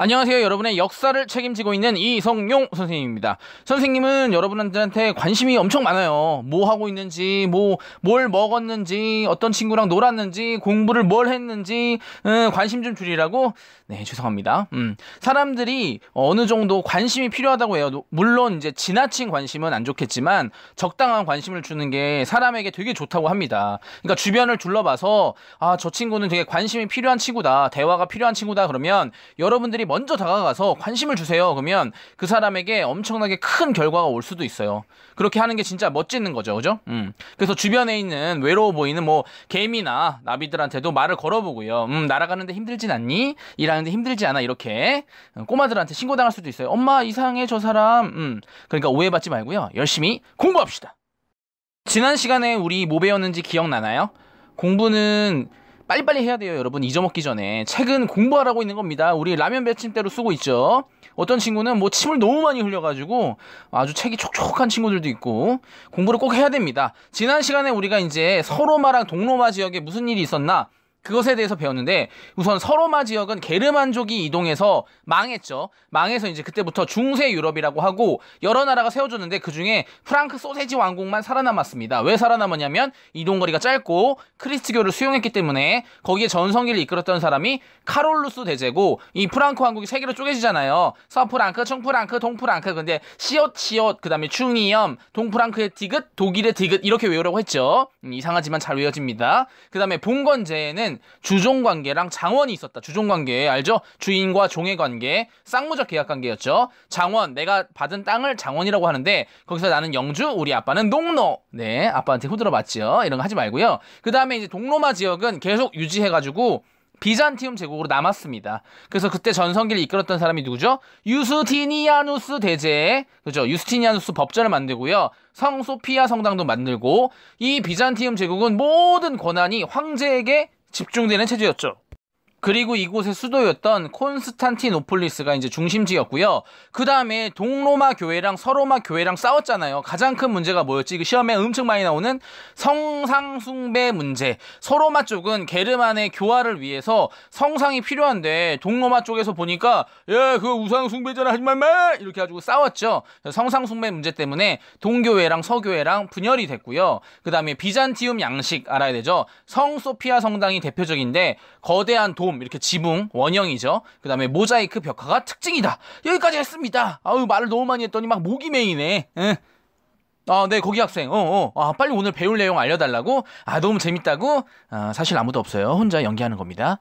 안녕하세요. 여러분의 역사를 책임지고 있는 이성용 선생님입니다. 선생님은 여러분들한테 관심이 엄청 많아요. 뭐 하고 있는지, 뭘 먹었는지, 어떤 친구랑 놀았는지, 공부를 뭘 했는지, 관심 좀 줄이라고? 네, 죄송합니다. 사람들이 어느 정도 관심이 필요하다고 해요. 물론 이제 지나친 관심은 안 좋겠지만 적당한 관심을 주는 게 사람에게 되게 좋다고 합니다. 그러니까 주변을 둘러봐서 저 친구는 되게 관심이 필요한 친구다. 대화가 필요한 친구다. 그러면 여러분들이 먼저 다가가서 관심을 주세요. 그러면 그 사람에게 엄청나게 큰 결과가 올 수도 있어요. 그렇게 하는 게 진짜 멋지는 거죠. 그죠? 그래서 주변에 있는 외로워 보이는 개미나 나비들한테도 말을 걸어보고요. 날아가는데 힘들진 않니? 일하는데 힘들지 않아? 이렇게 꼬마들한테 신고당할 수도 있어요. 엄마 이상해 저 사람. 그러니까 오해받지 말고요. 열심히 공부합시다. 지난 시간에 우리 뭐 배웠는지 기억나나요? 공부는 빨리빨리 해야 돼요. 여러분 잊어먹기 전에. 책은 공부하라고 있는 겁니다. 우리 라면 받침대로 쓰고 있죠. 어떤 친구는 침을 너무 많이 흘려가지고 아주 책이 촉촉한 친구들도 있고 공부를 꼭 해야 됩니다. 지난 시간에 우리가 이제 서로마랑 동로마 지역에 무슨 일이 있었나 그것에 대해서 배웠는데, 우선 서로마 지역은 게르만족이 이동해서 망했죠. 망해서 이제 그때부터 중세 유럽이라고 하고 여러 나라가 세워졌는데 그 중에 프랑크 소세지 왕국만 살아남았습니다. 왜 살아남았냐면 이동거리가 짧고 크리스트교를 수용했기 때문에. 거기에 전성기를 이끌었던 사람이 카롤루스 대제고, 이 프랑크 왕국이 세 개로 쪼개지잖아요. 서프랑크, 충프랑크, 동프랑크. 근데 시옷, 그 다음에 충이엄, 동프랑크의 디귿, 독일의 디귿 이렇게 외우라고 했죠. 이상하지만 잘 외워집니다. 그 다음에 봉건제에는 주종관계랑 장원이 있었다. 주종관계 알죠? 주인과 종의 관계, 쌍무적 계약관계였죠. 장원, 내가 받은 땅을 장원이라고 하는데 거기서 나는 영주, 우리 아빠는 농노. 네, 아빠한테 후들어 맞죠. 이런 거 하지 말고요. 그 다음에 이제 동로마 지역은 계속 유지해가지고 비잔티움 제국으로 남았습니다. 그래서 그때 전성기를 이끌었던 사람이 누구죠? 유스티니아누스 대제. 그죠? 유스티니아누스 법전을 만들고요. 성 소피아 성당도 만들고, 이 비잔티움 제국은 모든 권한이 황제에게 집중되는 체제였죠. 그리고 이곳의 수도였던 콘스탄티노폴리스가 이제 중심지였고요. 그 다음에 동로마 교회랑 서로마 교회랑 싸웠잖아요. 가장 큰 문제가 뭐였지? 그 시험에 엄청 많이 나오는 성상숭배 문제. 서로마 쪽은 게르만의 교화를 위해서 성상이 필요한데 동로마 쪽에서 보니까 그거 우상숭배잖아 하지 말마 이렇게 가지고 싸웠죠. 성상숭배 문제 때문에 동교회랑 서교회랑 분열이 됐고요. 그 다음에 비잔티움 양식 알아야 되죠. 성소피아 성당이 대표적인데 거대한 돔, 이렇게 지붕, 원형이죠. 그 다음에 모자이크 벽화가 특징이다. 여기까지 했습니다. 말을 너무 많이 했더니 막 목이 메이네. 네, 거기 학생. 빨리 오늘 배울 내용 알려달라고? 너무 재밌다고? 사실 아무도 없어요. 혼자 연기하는 겁니다.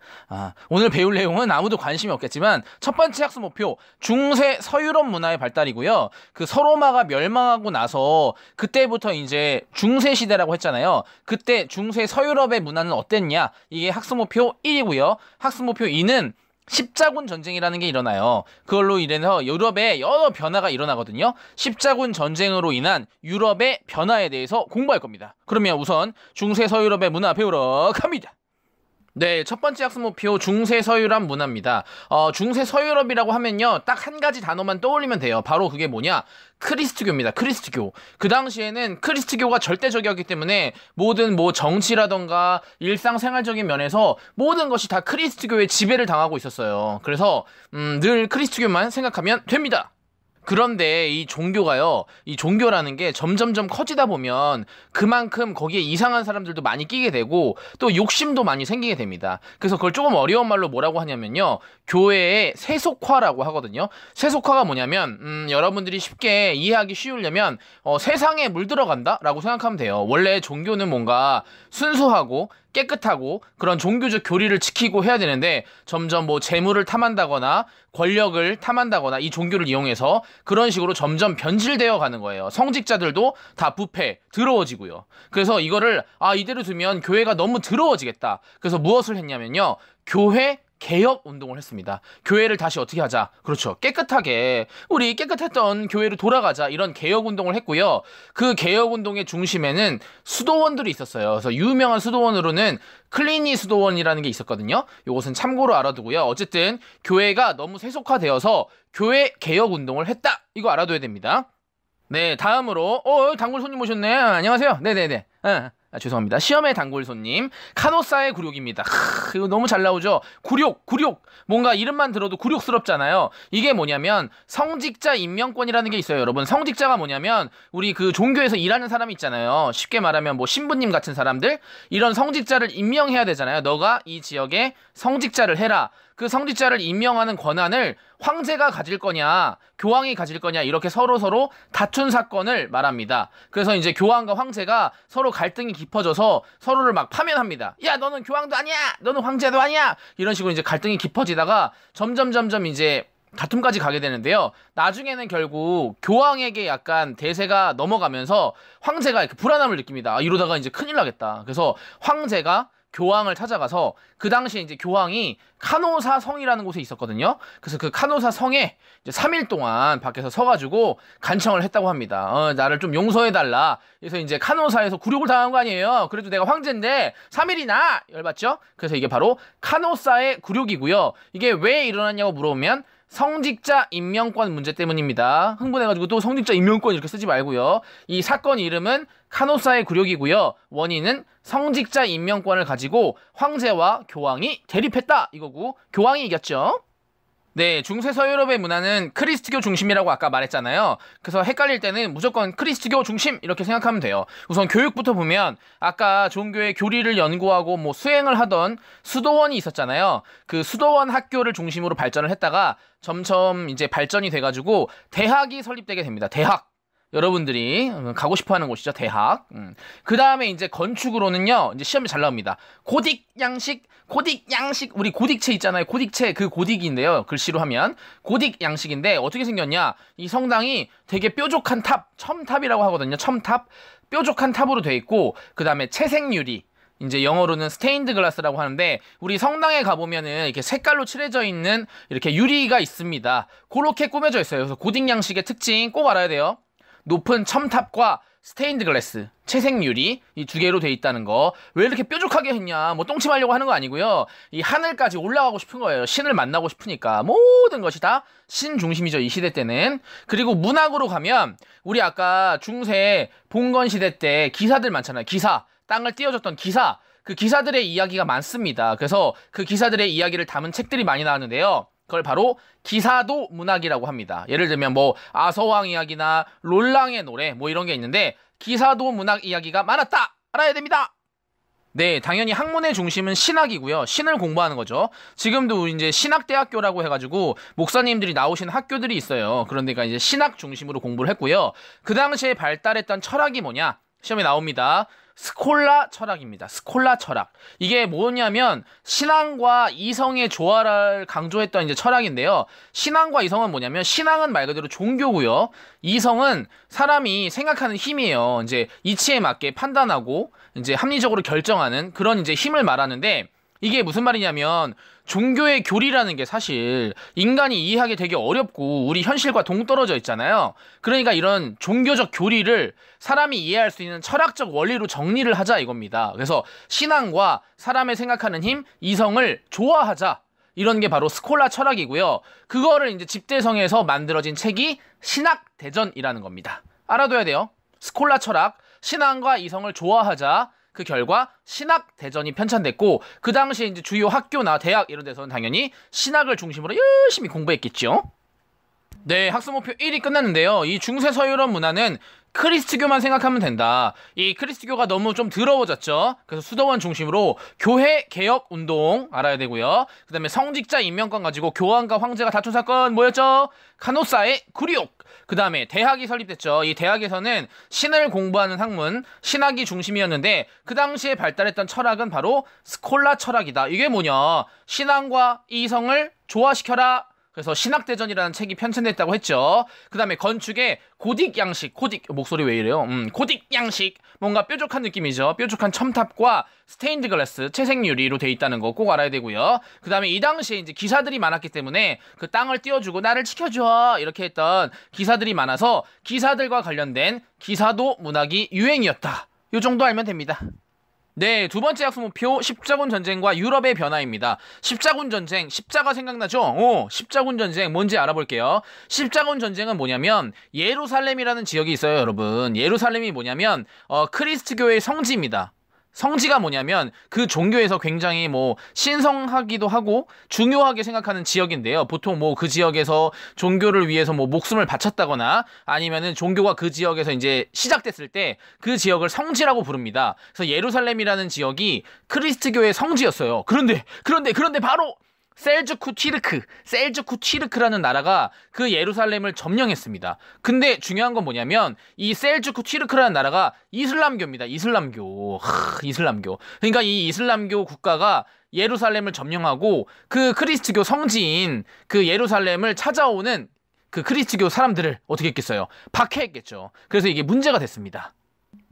오늘 배울 내용은 아무도 관심이 없겠지만, 첫 번째 학습 목표, 중세 서유럽 문화의 발달이고요. 그 서로마가 멸망하고 나서, 그때부터 이제 중세 시대라고 했잖아요. 그때 중세 서유럽의 문화는 어땠냐? 이게 학습 목표 1이고요. 학습 목표 2는 십자군 전쟁이라는 게 일어나요. 그걸로 인해서 유럽에 여러 변화가 일어나거든요. 십자군 전쟁으로 인한 유럽의 변화에 대해서 공부할 겁니다. 그러면 우선 중세 서유럽의 문화 배우러 갑니다. 네, 첫 번째 학습 목표 중세 서유럽 문화입니다. 중세 서유럽이라고 하면요, 딱 한 가지 단어만 떠올리면 돼요. 바로 그게 뭐냐? 크리스트교입니다. 크리스트교. 그 당시에는 크리스트교가 절대적이었기 때문에 모든 정치라던가 일상생활적인 면에서 모든 것이 다 크리스트교의 지배를 당하고 있었어요. 그래서 늘 크리스트교만 생각하면 됩니다. 그런데 이 종교라는 게 점점점 커지다 보면 그만큼 거기에 이상한 사람들도 많이 끼게 되고 또 욕심도 많이 생기게 됩니다. 그래서 그걸 조금 어려운 말로 뭐라고 하냐면요, 교회의 세속화라고 하거든요. 세속화가 뭐냐면 여러분들이 쉽게 이해하기 쉬우려면 세상에 물들어간다 라고 생각하면 돼요. 원래 종교는 뭔가 순수하고 깨끗하고 그런 종교적 교리를 지키고 해야 되는데 점점 재물을 탐한다거나 권력을 탐한다거나 이 종교를 이용해서 그런 식으로 점점 변질되어 가는 거예요. 성직자들도 다 부패, 더러워지고요. 그래서 이거를 이대로 두면 교회가 너무 더러워지겠다. 그래서 무엇을 했냐면요, 교회 개혁 운동을 했습니다. 교회를 다시 어떻게 하자? 그렇죠. 깨끗하게, 우리 깨끗했던 교회로 돌아가자. 이런 개혁 운동을 했고요. 그 개혁 운동의 중심에는 수도원들이 있었어요. 그래서 유명한 수도원으로는 클리니 수도원이라는 게 있었거든요. 이것은 참고로 알아두고요. 어쨌든 교회가 너무 세속화되어서 교회 개혁 운동을 했다. 이거 알아둬야 됩니다. 네, 다음으로 단골 손님 오셨네. 안녕하세요. 네네네. 죄송합니다. 시험의 단골 손님. 카노사의 굴욕입니다. 이거 너무 잘 나오죠? 굴욕. 뭔가 이름만 들어도 굴욕스럽잖아요. 이게 뭐냐면 성직자 임명권이라는 게 있어요, 여러분. 성직자가 뭐냐면 우리 그 종교에서 일하는 사람이 있잖아요. 쉽게 말하면 뭐 신부님 같은 사람들, 이런 성직자를 임명해야 되잖아요. 너가 이 지역에 성직자를 해라. 그 성직자를 임명하는 권한을 황제가 가질 거냐, 교황이 가질 거냐, 이렇게 서로 다툰 사건을 말합니다. 그래서 이제 교황과 황제가 서로 갈등이 깊어져서 서로를 막 파면합니다. 야, 너는 교황도 아니야! 너는 황제도 아니야! 이런 식으로 이제 갈등이 깊어지다가 점점 이제 다툼까지 가게 되는데요. 나중에는 결국 교황에게 약간 대세가 넘어가면서 황제가 이렇게 불안함을 느낍니다. 아, 이러다가 이제 큰일 나겠다. 그래서 황제가 교황을 찾아가서, 그 당시에 이제 교황이 카노사 성이라는 곳에 있었거든요. 그래서 그 카노사 성에 이제 3일 동안 밖에서 서가지고 간청을 했다고 합니다. 나를 좀 용서해달라. 그래서 이제 카노사에서 굴욕을 당한 거 아니에요. 그래도 내가 황제인데 3일이나 열받죠? 그래서 이게 바로 카노사의 굴욕이고요. 이게 왜 일어났냐고 물어보면 성직자 임명권 문제 때문입니다. 흥분해가지고 또 성직자 임명권 이렇게 쓰지 말고요. 이 사건 이름은 카노사의 굴욕이고요. 원인은 성직자 임명권을 가지고 황제와 교황이 대립했다 이거고, 교황이 이겼죠. 네, 중세 서유럽의 문화는 크리스트교 중심이라고 아까 말했잖아요. 그래서 헷갈릴 때는 무조건 크리스트교 중심 이렇게 생각하면 돼요. 우선 교육부터 보면 아까 종교의 교리를 연구하고 뭐 수행을 하던 수도원이 있었잖아요. 그 수도원 학교를 중심으로 발전을 했다가 점점 이제 발전이 돼가지고 대학이 설립되게 됩니다. 대학. 여러분들이 가고 싶어하는 곳이죠, 대학. 그 다음에 이제 건축으로는요, 이제 시험이 잘 나옵니다. 고딕 양식, 우리 고딕체 있잖아요. 고딕체, 그 고딕인데요. 글씨로 하면 고딕 양식인데 어떻게 생겼냐? 이 성당이 되게 뾰족한 탑, 첨탑이라고 하거든요. 첨탑, 뾰족한 탑으로 돼 있고, 그 다음에 채색 유리. 이제 영어로는 스테인드 글라스라고 하는데, 우리 성당에 가보면은 이렇게 색깔로 칠해져 있는 이렇게 유리가 있습니다. 그렇게 꾸며져 있어요. 그래서 고딕 양식의 특징 꼭 알아야 돼요. 높은 첨탑과 스테인드 글래스, 채색 유리, 이 두 개로 돼 있다는 거. 왜 이렇게 뾰족하게 했냐? 뭐 똥침하려고 하는 거 아니고요. 이 하늘까지 올라가고 싶은 거예요. 신을 만나고 싶으니까. 모든 것이 다 신 중심이죠, 이 시대 때는. 그리고 문학으로 가면 우리 아까 중세 봉건 시대 때 기사들 많잖아요. 기사, 땅을 띄워줬던 기사. 그 기사들의 이야기가 많습니다. 그래서 그 기사들의 이야기를 담은 책들이 많이 나왔는데요. 그걸 바로 기사도 문학이라고 합니다. 예를 들면 뭐 아서왕 이야기나 롤랑의 노래 뭐 이런 게 있는데, 기사도 문학 이야기가 많았다! 알아야 됩니다! 네, 당연히 학문의 중심은 신학이고요. 신을 공부하는 거죠. 지금도 이제 신학대학교라고 해가지고 목사님들이 나오신 학교들이 있어요. 그런데가 이제 신학 중심으로 공부를 했고요. 그 당시에 발달했던 철학이 뭐냐? 시험에 나옵니다. 스콜라 철학입니다. 스콜라 철학. 이게 뭐냐면 신앙과 이성의 조화를 강조했던 이제 철학인데요. 신앙과 이성은 뭐냐면, 신앙은 말 그대로 종교고요. 이성은 사람이 생각하는 힘이에요. 이제 이치에 맞게 판단하고 이제 합리적으로 결정하는 그런 이제 힘을 말하는데, 이게 무슨 말이냐면, 종교의 교리라는 게 사실 인간이 이해하기 되게 어렵고 우리 현실과 동떨어져 있잖아요. 그러니까 이런 종교적 교리를 사람이 이해할 수 있는 철학적 원리로 정리를 하자 이겁니다. 그래서 신앙과 사람의 생각하는 힘, 이성을 조화하자. 이런 게 바로 스콜라 철학이고요. 그거를 이제 집대성에서 만들어진 책이 신학대전이라는 겁니다. 알아둬야 돼요. 스콜라 철학, 신앙과 이성을 조화하자. 그 결과 신학대전이 편찬됐고, 그 당시에 이제 주요 학교나 대학 이런 데서는 당연히 신학을 중심으로 열심히 공부했겠죠. 네, 학습 목표 1이 끝났는데요. 이 중세 서유럽 문화는 크리스트교만 생각하면 된다. 이 크리스트교가 너무 좀 더러워졌죠. 그래서 수도원 중심으로 교회 개혁 운동 알아야 되고요. 그 다음에 성직자 임명권 가지고 교황과 황제가 다툰 사건 뭐였죠? 카노사의 굴욕. 그 다음에 대학이 설립됐죠. 이 대학에서는 신을 공부하는 학문, 신학이 중심이었는데, 그 당시에 발달했던 철학은 바로 스콜라 철학이다. 이게 뭐냐? 신앙과 이성을 조화시켜라. 그래서 신학대전이라는 책이 편찬됐다고 했죠. 그 다음에 건축에 고딕 양식, 고딕, 목소리 왜 이래요? 고딕 양식, 뭔가 뾰족한 느낌이죠. 뾰족한 첨탑과 스테인드 글래스, 채색 유리로 돼 있다는 거 꼭 알아야 되고요. 그 다음에 이 당시에 이제 기사들이 많았기 때문에 그 땅을 띄워주고 나를 지켜줘 이렇게 했던 기사들이 많아서 기사들과 관련된 기사도 문학이 유행이었다. 요 정도 알면 됩니다. 네, 두 번째 학습 목표 십자군 전쟁과 유럽의 변화입니다. 십자군 전쟁, 십자가 생각나죠? 십자군 전쟁 뭔지 알아볼게요. 십자군 전쟁은 뭐냐면 예루살렘이라는 지역이 있어요, 여러분. 예루살렘이 뭐냐면 크리스트교의 성지입니다. 성지가 뭐냐면 그 종교에서 굉장히 뭐 신성하기도 하고 중요하게 생각하는 지역인데요. 보통 뭐 그 지역에서 종교를 위해서 뭐 목숨을 바쳤다거나 아니면은 종교가 그 지역에서 이제 시작됐을 때 그 지역을 성지라고 부릅니다. 그래서 예루살렘이라는 지역이 크리스트교의 성지였어요. 그런데 바로 셀주쿠 튀르크라는 나라가 그 예루살렘을 점령했습니다. 근데 중요한 건 뭐냐면 이 셀주쿠 튀르크라는 나라가 이슬람교입니다. 이슬람교. 그러니까 이 이슬람교 국가가 예루살렘을 점령하고 그 크리스트교 성지인 그 예루살렘을 찾아오는 그 크리스트교 사람들을 어떻게 했겠어요? 박해했겠죠. 그래서 이게 문제가 됐습니다.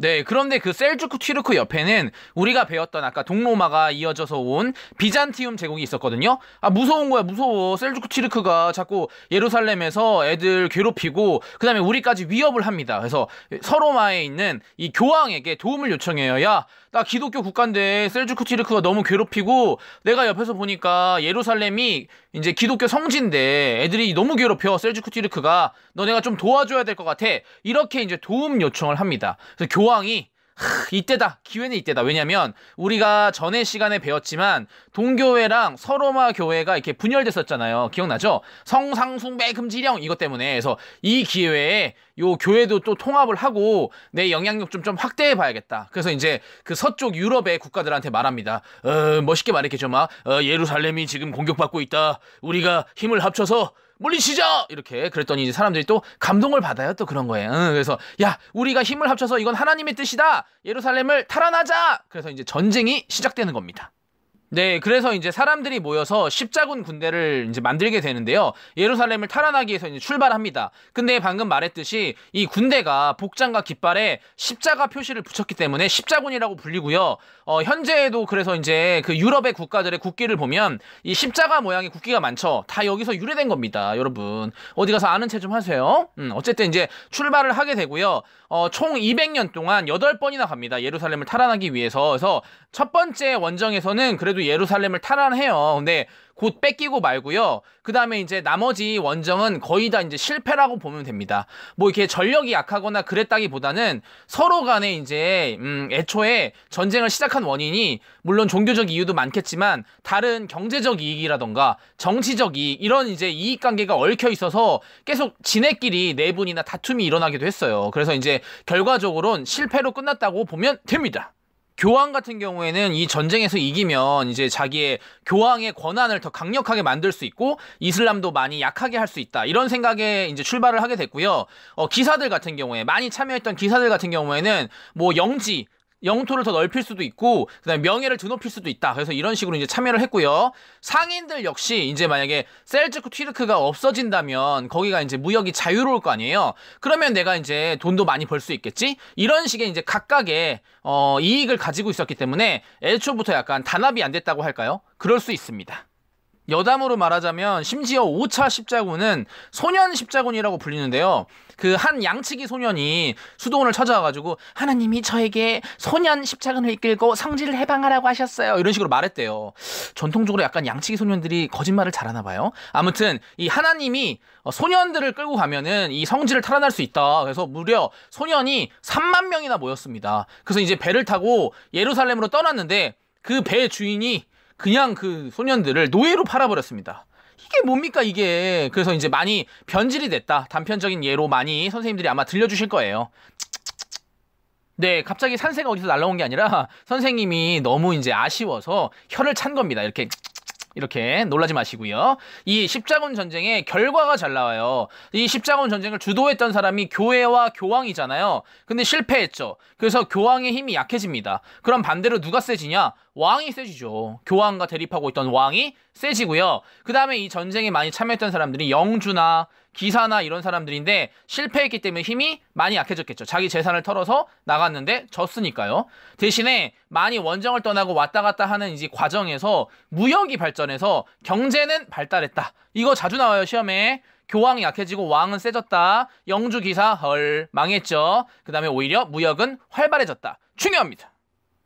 네, 그런데 그 셀주쿠 튀르크 옆에는 우리가 배웠던 아까 동로마가 이어져서 온 비잔티움 제국이 있었거든요. 아, 무서운 거야, 무서워. 셀주쿠 튀르크가 자꾸 예루살렘에서 애들 괴롭히고 그 다음에 우리까지 위협을 합니다. 그래서 서로마에 있는 이 교황에게 도움을 요청해요. 야, 나 기독교 국가인데 셀주쿠 튀르크가 너무 괴롭히고 내가 옆에서 보니까 예루살렘이 이제 기독교 성지인데 애들이 너무 괴롭혀. 셀주쿠 튀르크가 너네가 좀 도와줘야 될 것 같아. 이렇게 이제 도움 요청을 합니다. 그래서 교황이 이때다. 기회는 이때다. 왜냐면 우리가 전에 시간에 배웠지만 동교회랑 서로마 교회가 이렇게 분열됐었잖아요. 기억나죠? 성상숭배 금지령 이것 때문에. 그래서 이 기회에 요 교회도 또 통합을 하고 내 영향력 좀 확대해 봐야겠다. 그래서 이제 그 서쪽 유럽의 국가들한테 말합니다. 멋있게 말했겠죠. 막 예루살렘이 지금 공격받고 있다. 우리가 힘을 합쳐서 물리치자! 이렇게 그랬더니 이제 사람들이 또 감동을 받아요. 또 그런 거예요. 그래서 야, 우리가 힘을 합쳐서 이건 하나님의 뜻이다. 예루살렘을 탈환하자. 그래서 이제 전쟁이 시작되는 겁니다. 네, 그래서 이제 사람들이 모여서 십자군 군대를 이제 만들게 되는데요. 예루살렘을 탈환하기 위해서 이제 출발합니다. 근데 방금 말했듯이 이 군대가 복장과 깃발에 십자가 표시를 붙였기 때문에 십자군이라고 불리고요. 현재에도 그래서 이제 그 유럽의 국가들의 국기를 보면 이 십자가 모양의 국기가 많죠. 다 여기서 유래된 겁니다, 여러분. 어디 가서 아는 체 좀 하세요. 어쨌든 이제 출발을 하게 되고요. 총 200년 동안 8번이나 갑니다. 예루살렘을 탈환하기 위해서. 그래서 첫 번째 원정에서는 그래도 예루살렘을 탈환해요. 근데 곧 뺏기고 말고요. 그 다음에 이제 나머지 원정은 거의 다 이제 실패라고 보면 됩니다. 뭐 이렇게 전력이 약하거나 그랬다기보다는 서로 간에 이제 애초에 전쟁을 시작한 원인이 물론 종교적 이유도 많겠지만 다른 경제적 이익이라던가 정치적 이익 이런 이제 이익 관계가 얽혀 있어서 계속 지네끼리 내분이나 다툼이 일어나기도 했어요. 그래서 이제 결과적으로는 실패로 끝났다고 보면 됩니다. 교황 같은 경우에는 이 전쟁에서 이기면 이제 자기의 교황의 권한을 더 강력하게 만들 수 있고 이슬람도 많이 약하게 할 수 있다. 이런 생각에 이제 출발을 하게 됐고요. 기사들 같은 경우에 많이 참여했던 기사들 같은 경우에는 뭐 영토를 더 넓힐 수도 있고 그다음에 명예를 드높일 수도 있다. 그래서 이런 식으로 이제 참여를 했고요. 상인들 역시 이제 만약에 셀주쿠 튀르크가 없어진다면 거기가 이제 무역이 자유로울 거 아니에요. 그러면 내가 이제 돈도 많이 벌 수 있겠지? 이런 식의 이제 각각의 이익을 가지고 있었기 때문에 애초부터 약간 단합이 안 됐다고 할까요? 그럴 수 있습니다. 여담으로 말하자면 심지어 5차 십자군은 소년 십자군이라고 불리는데요. 그 한 양치기 소년이 수도원을 찾아와가지고 하나님이 저에게 소년 십자군을 이끌고 성지를 해방하라고 하셨어요. 이런 식으로 말했대요. 전통적으로 약간 양치기 소년들이 거짓말을 잘하나 봐요. 아무튼 이 하나님이 소년들을 끌고 가면은 이 성지를 탈환할 수 있다. 그래서 무려 소년이 3만 명이나 모였습니다. 그래서 이제 배를 타고 예루살렘으로 떠났는데 그 배 주인이 그냥 그 소년들을 노예로 팔아버렸습니다. 이게 뭡니까 이게. 그래서 이제 많이 변질이 됐다. 단편적인 예로 많이 선생님들이 아마 들려주실 거예요. 네, 갑자기 산새가 어디서 날라온 게 아니라 선생님이 너무 이제 아쉬워서 혀를 찬 겁니다. 이렇게 놀라지 마시고요. 이 십자군 전쟁의 결과가 잘 나와요. 이 십자군 전쟁을 주도했던 사람이 교회와 교황이잖아요. 근데 실패했죠. 그래서 교황의 힘이 약해집니다. 그럼 반대로 누가 세지냐? 왕이 세지죠. 교황과 대립하고 있던 왕이 세지고요. 그 다음에 이 전쟁에 많이 참여했던 사람들이 영주나 기사나 이런 사람들인데 실패했기 때문에 힘이 많이 약해졌겠죠. 자기 재산을 털어서 나갔는데 졌으니까요. 대신에 많이 원정을 떠나고 왔다 갔다 하는 이제 과정에서 무역이 발전해서 경제는 발달했다. 이거 자주 나와요, 시험에. 교황이 약해지고 왕은 세졌다. 영주 기사 헐 망했죠. 그 다음에 오히려 무역은 활발해졌다. 중요합니다.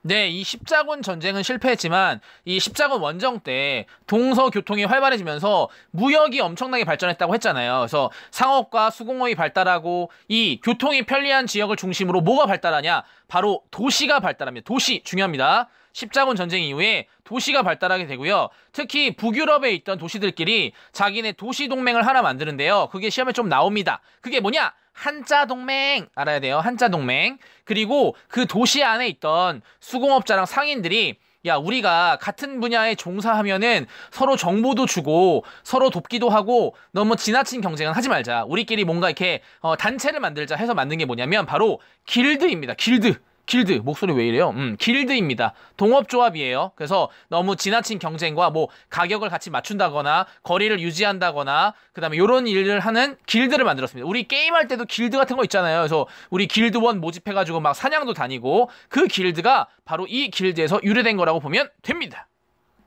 네, 이 십자군 전쟁은 실패했지만 이 십자군 원정 때 동서교통이 활발해지면서 무역이 엄청나게 발전했다고 했잖아요. 그래서 상업과 수공업이 발달하고 이 교통이 편리한 지역을 중심으로 뭐가 발달하냐? 바로 도시가 발달합니다. 도시 중요합니다. 십자군 전쟁 이후에 도시가 발달하게 되고요. 특히 북유럽에 있던 도시들끼리 자기네 도시 동맹을 하나 만드는데요. 그게 시험에 좀 나옵니다. 그게 뭐냐? 한자 동맹 알아야 돼요. 한자 동맹. 그리고 그 도시 안에 있던 수공업자랑 상인들이 야, 우리가 같은 분야에 종사하면은 서로 정보도 주고 서로 돕기도 하고 너무 지나친 경쟁은 하지 말자. 우리끼리 뭔가 이렇게 단체를 만들자 해서 만든 게 뭐냐면 바로 길드입니다. 길드 목소리 왜 이래요? 길드입니다. 동업조합이에요. 그래서 너무 지나친 경쟁과 뭐 가격을 같이 맞춘다거나 거리를 유지한다거나 그다음에 요런 일을 하는 길드를 만들었습니다. 우리 게임할 때도 길드 같은 거 있잖아요. 그래서 우리 길드원 모집해가지고 막 사냥도 다니고 그 길드가 바로 이 길드에서 유래된 거라고 보면 됩니다.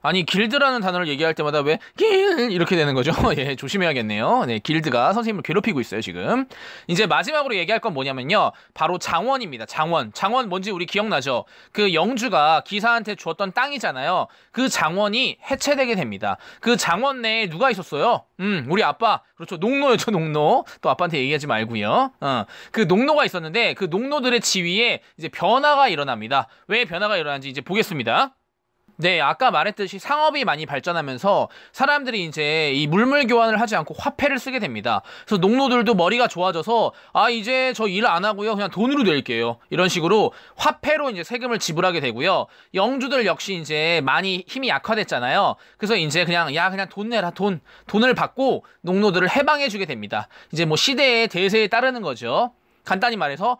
아니 길드라는 단어를 얘기할 때마다 왜 길 이렇게 되는 거죠? 예, 조심해야겠네요. 네, 길드가 선생님을 괴롭히고 있어요, 지금. 이제 마지막으로 얘기할 건 뭐냐면요. 바로 장원입니다. 장원. 장원 뭔지 우리 기억나죠? 그 영주가 기사한테 주었던 땅이잖아요. 그 장원이 해체되게 됩니다. 그 장원 내에 누가 있었어요? 우리 아빠. 그렇죠. 농노였죠, 농노. 또 아빠한테 얘기하지 말고요. 그 농노가 있었는데 그 농노들의 지위에 이제 변화가 일어납니다. 왜 변화가 일어나는지 이제 보겠습니다. 네, 아까 말했듯이 상업이 많이 발전하면서 사람들이 이제 이 물물 교환을 하지 않고 화폐를 쓰게 됩니다. 그래서 농노들도 머리가 좋아져서 이제 저 일 안 하고요. 그냥 돈으로 낼게요. 이런 식으로 화폐로 이제 세금을 지불하게 되고요. 영주들 역시 이제 많이 힘이 약화됐잖아요. 그래서 이제 그냥 돈 내라, 돈을 받고 농노들을 해방해주게 됩니다. 이제 뭐 시대의 대세에 따르는 거죠. 간단히 말해서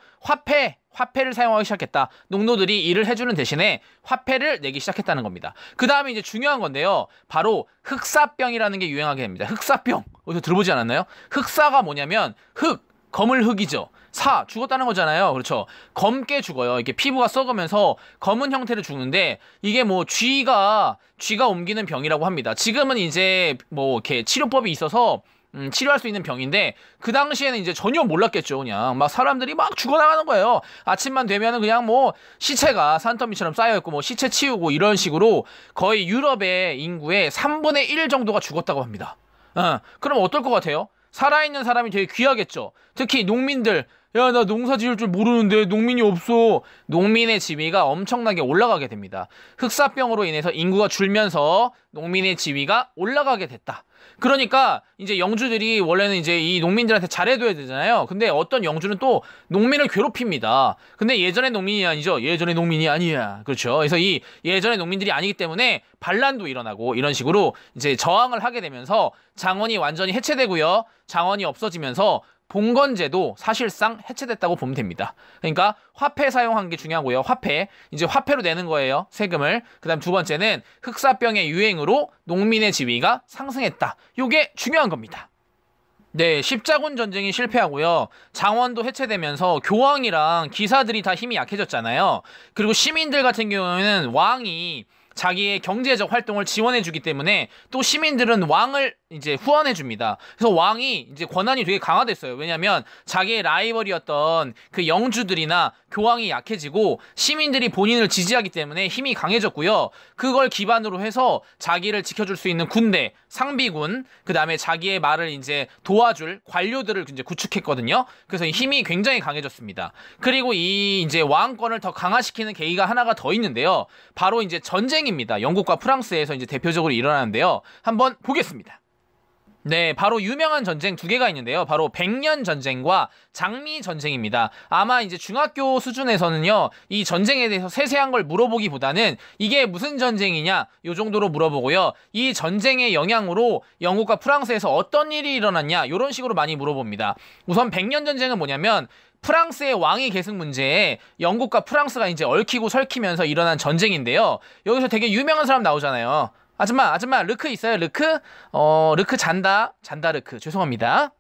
화폐를 사용하기 시작했다. 농노들이 일을 해주는 대신에 화폐를 내기 시작했다는 겁니다. 그 다음에 이제 중요한 건데요. 바로 흑사병이라는 게 유행하게 됩니다. 흑사병. 어디서 들어보지 않았나요? 흑사가 뭐냐면 검을 흑이죠. 죽었다는 거잖아요. 그렇죠. 검게 죽어요. 이게 피부가 썩으면서 검은 형태로 죽는데 이게 뭐 쥐가 옮기는 병이라고 합니다. 지금은 이제 뭐 이렇게 치료법이 있어서 치료할 수 있는 병인데 그 당시에는 이제 전혀 몰랐겠죠. 그냥 막 사람들이 막 죽어나가는 거예요. 아침만 되면은 그냥 뭐 시체가 산더미처럼 쌓여있고 뭐 시체 치우고 이런 식으로 거의 유럽의 인구의 3분의 1 정도가 죽었다고 합니다. 그럼 어떨 것 같아요? 살아있는 사람이 되게 귀하겠죠. 특히 농민들, 야, 나 농사 지을 줄 모르는데 농민이 없어. 농민의 지위가 엄청나게 올라가게 됩니다. 흑사병으로 인해서 인구가 줄면서 농민의 지위가 올라가게 됐다. 그러니까 이제 영주들이 원래는 이제 이 농민들한테 잘해줘야 되잖아요. 근데 어떤 영주는 또 농민을 괴롭힙니다. 근데 예전의 농민이 아니죠. 예전의 농민이 아니야. 그렇죠. 그래서 이 예전의 농민들이 아니기 때문에 반란도 일어나고 이런 식으로 이제 저항을 하게 되면서 장원이 완전히 해체되고요. 장원이 없어지면서 봉건제도 사실상 해체됐다고 보면 됩니다. 그러니까 화폐 사용한 게 중요하고요. 이제 화폐로 내는 거예요. 세금을. 그 다음 두 번째는 흑사병의 유행으로 농민의 지위가 상승했다. 요게 중요한 겁니다. 네, 십자군 전쟁이 실패하고요. 장원도 해체되면서 교황이랑 기사들이 다 힘이 약해졌잖아요. 그리고 시민들 같은 경우에는 왕이 자기의 경제적 활동을 지원해주기 때문에 또 시민들은 왕을 이제 후원해줍니다. 그래서 왕이 이제 권한이 되게 강화됐어요. 왜냐면 자기의 라이벌이었던 그 영주들이나 교황이 약해지고 시민들이 본인을 지지하기 때문에 힘이 강해졌고요. 그걸 기반으로 해서 자기를 지켜줄 수 있는 군대, 상비군, 그 다음에 자기의 말을 이제 도와줄 관료들을 이제 구축했거든요. 그래서 힘이 굉장히 강해졌습니다. 그리고 이 이제 왕권을 더 강화시키는 계기가 하나가 더 있는데요. 바로 이제 전쟁입니다. 영국과 프랑스에서 이제 대표적으로 일어나는데요. 한번 보겠습니다. 네, 바로 유명한 전쟁 두 개가 있는데요. 바로 백년 전쟁과 장미 전쟁입니다. 아마 이제 중학교 수준에서는요, 이 전쟁에 대해서 세세한 걸 물어보기보다는 이게 무슨 전쟁이냐, 요 정도로 물어보고요. 이 전쟁의 영향으로 영국과 프랑스에서 어떤 일이 일어났냐, 요런 식으로 많이 물어봅니다. 우선 백년 전쟁은 뭐냐면, 프랑스의 왕위 계승 문제에 영국과 프랑스가 이제 얽히고 설키면서 일어난 전쟁인데요. 여기서 되게 유명한 사람 나오잖아요. 아줌마, 르크 있어요, 르크? 르크 잔다 르크. 죄송합니다.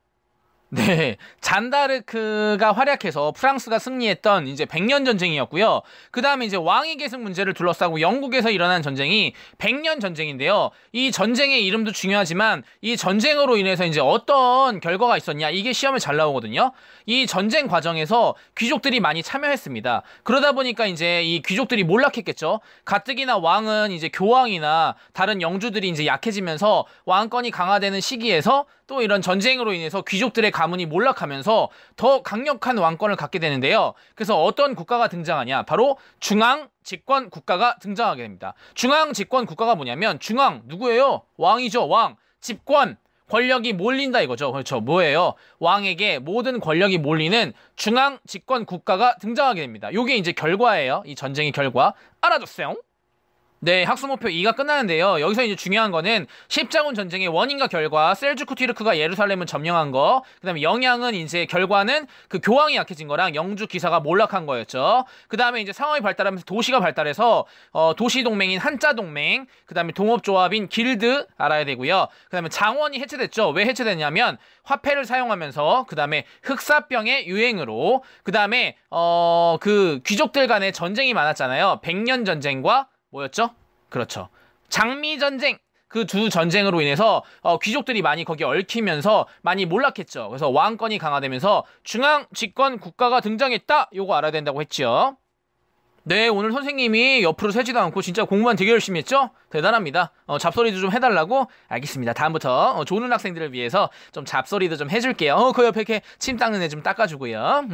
네, 잔다르크가 활약해서 프랑스가 승리했던 이제 100년 전쟁이었고요. 그 다음에 이제 왕위 계승 문제를 둘러싸고 영국에서 일어난 전쟁이 100년 전쟁인데요. 이 전쟁의 이름도 중요하지만 이 전쟁으로 인해서 이제 어떤 결과가 있었냐, 이게 시험에 잘 나오거든요. 이 전쟁 과정에서 귀족들이 많이 참여했습니다. 그러다 보니까 이제 이 귀족들이 몰락했겠죠. 가뜩이나 왕은 이제 교황이나 다른 영주들이 이제 약해지면서 왕권이 강화되는 시기에서 또 이런 전쟁으로 인해서 귀족들의 가문이 몰락하면서 더 강력한 왕권을 갖게 되는데요. 그래서 어떤 국가가 등장하냐? 바로 중앙 집권 국가가 등장하게 됩니다. 중앙 집권 국가가 뭐냐면 중앙 누구예요? 왕이죠. 왕. 집권. 권력이 몰린다 이거죠. 그렇죠. 뭐예요? 왕에게 모든 권력이 몰리는 중앙 집권 국가가 등장하게 됩니다. 요게 이제 결과예요. 이 전쟁의 결과. 알아줬어요? 네, 학수목표 2가 끝나는데요. 여기서 이제 중요한 거는 십자군 전쟁의 원인과 결과, 셀주크 튀르크가 예루살렘을 점령한 거, 그 다음에 영향은 이제 결과는 그 교황이 약해진 거랑 영주 기사가 몰락한 거였죠. 그 다음에 이제 상황이 발달하면서 도시가 발달해서 도시 동맹인 한자 동맹, 그 다음에 동업조합인 길드 알아야 되고요. 그 다음에 장원이 해체됐죠. 왜 해체됐냐면 화폐를 사용하면서, 그 다음에 흑사병의 유행으로, 그 다음에 그 귀족들 간의 전쟁이 많았잖아요. 백년 전쟁과 뭐였죠? 그렇죠. 장미전쟁. 그 두 전쟁으로 인해서 귀족들이 많이 거기 얽히면서 많이 몰락했죠. 그래서 왕권이 강화되면서 중앙 집권 국가가 등장했다. 요거 알아야 된다고 했죠. 네, 오늘 선생님이 옆으로 세지도 않고 진짜 공부만 되게 열심히 했죠? 대단합니다. 잡소리도 좀 해달라고? 알겠습니다. 다음부터 조는 학생들을 위해서 좀 잡소리도 좀 해줄게요. 그 옆에 이렇게 침 닦는 애 좀 닦아주고요.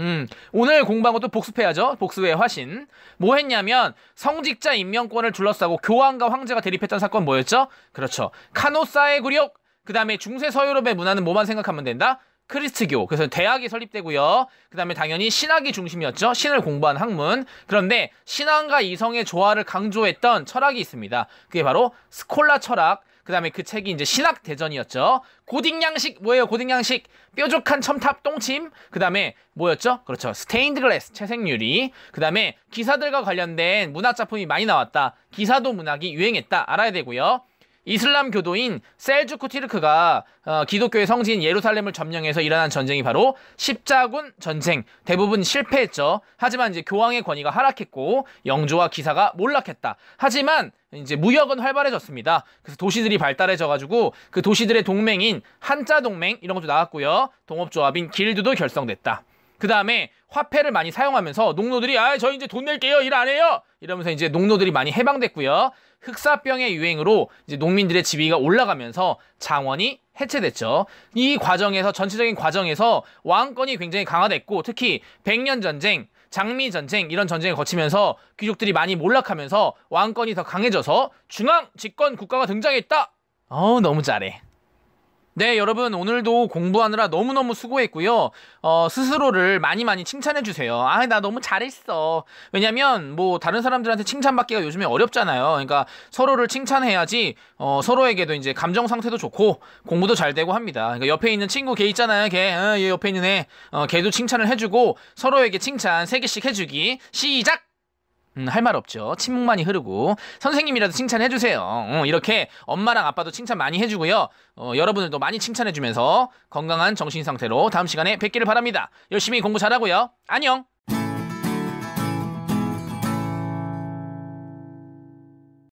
오늘 공부한 것도 복습해야죠. 복습의 화신. 뭐 했냐면 성직자 임명권을 둘러싸고 교황과 황제가 대립했던 사건 뭐였죠? 그렇죠. 카노사의 굴욕. 그 다음에 중세 서유럽의 문화는 뭐만 생각하면 된다? 크리스트교. 그래서 대학이 설립되고요. 그 다음에 당연히 신학이 중심이었죠. 신을 공부한 학문. 그런데 신앙과 이성의 조화를 강조했던 철학이 있습니다. 그게 바로 스콜라 철학. 그 다음에 그 책이 이제 신학 대전이었죠. 고딩양식 뭐예요? 고딩양식 뾰족한 첨탑 똥침. 그 다음에 뭐였죠? 그렇죠. 스테인드 글래스 채색유리. 그 다음에 기사들과 관련된 문학 작품이 많이 나왔다. 기사도 문학이 유행했다. 알아야 되고요. 이슬람 교도인 셀주크 튀르크가 기독교의 성지인 예루살렘을 점령해서 일어난 전쟁이 바로 십자군 전쟁. 대부분 실패했죠. 하지만 이제 교황의 권위가 하락했고 영주와 기사가 몰락했다. 하지만 이제 무역은 활발해졌습니다. 그래서 도시들이 발달해져가지고 그 도시들의 동맹인 한자 동맹 이런 것도 나왔고요. 동업조합인 길드도 결성됐다. 그 다음에 화폐를 많이 사용하면서 농노들이 저 이제 돈 낼게요. 일 안 해요. 이러면서 이제 농노들이 많이 해방됐고요. 흑사병의 유행으로 이제 농민들의 지위가 올라가면서 장원이 해체됐죠. 이 과정에서 전체적인 과정에서 왕권이 굉장히 강화됐고 특히 백년 전쟁, 장미 전쟁 이런 전쟁을 거치면서 귀족들이 많이 몰락하면서 왕권이 더 강해져서 중앙 집권 국가가 등장했다. 너무 잘해. 네, 여러분 오늘도 공부하느라 너무너무 수고했고요. 스스로를 많이 칭찬해주세요. 나 너무 잘했어. 왜냐면 뭐 다른 사람들한테 칭찬받기가 요즘에 어렵잖아요. 그러니까 서로를 칭찬해야지 서로에게도 이제 감정 상태도 좋고 공부도 잘 되고 합니다. 그러니까 옆에 있는 친구 걔 있잖아요. 얘 옆에 있는 애. 걔도 칭찬을 해주고 서로에게 칭찬 3개씩 해주기. 시작! 할 말 없죠. 침묵만이 흐르고 선생님이라도 칭찬해주세요. 이렇게 엄마랑 아빠도 칭찬 많이 해주고요. 여러분들도 많이 칭찬해주면서 건강한 정신 상태로 다음 시간에 뵙기를 바랍니다. 열심히 공부 잘하고요. 안녕.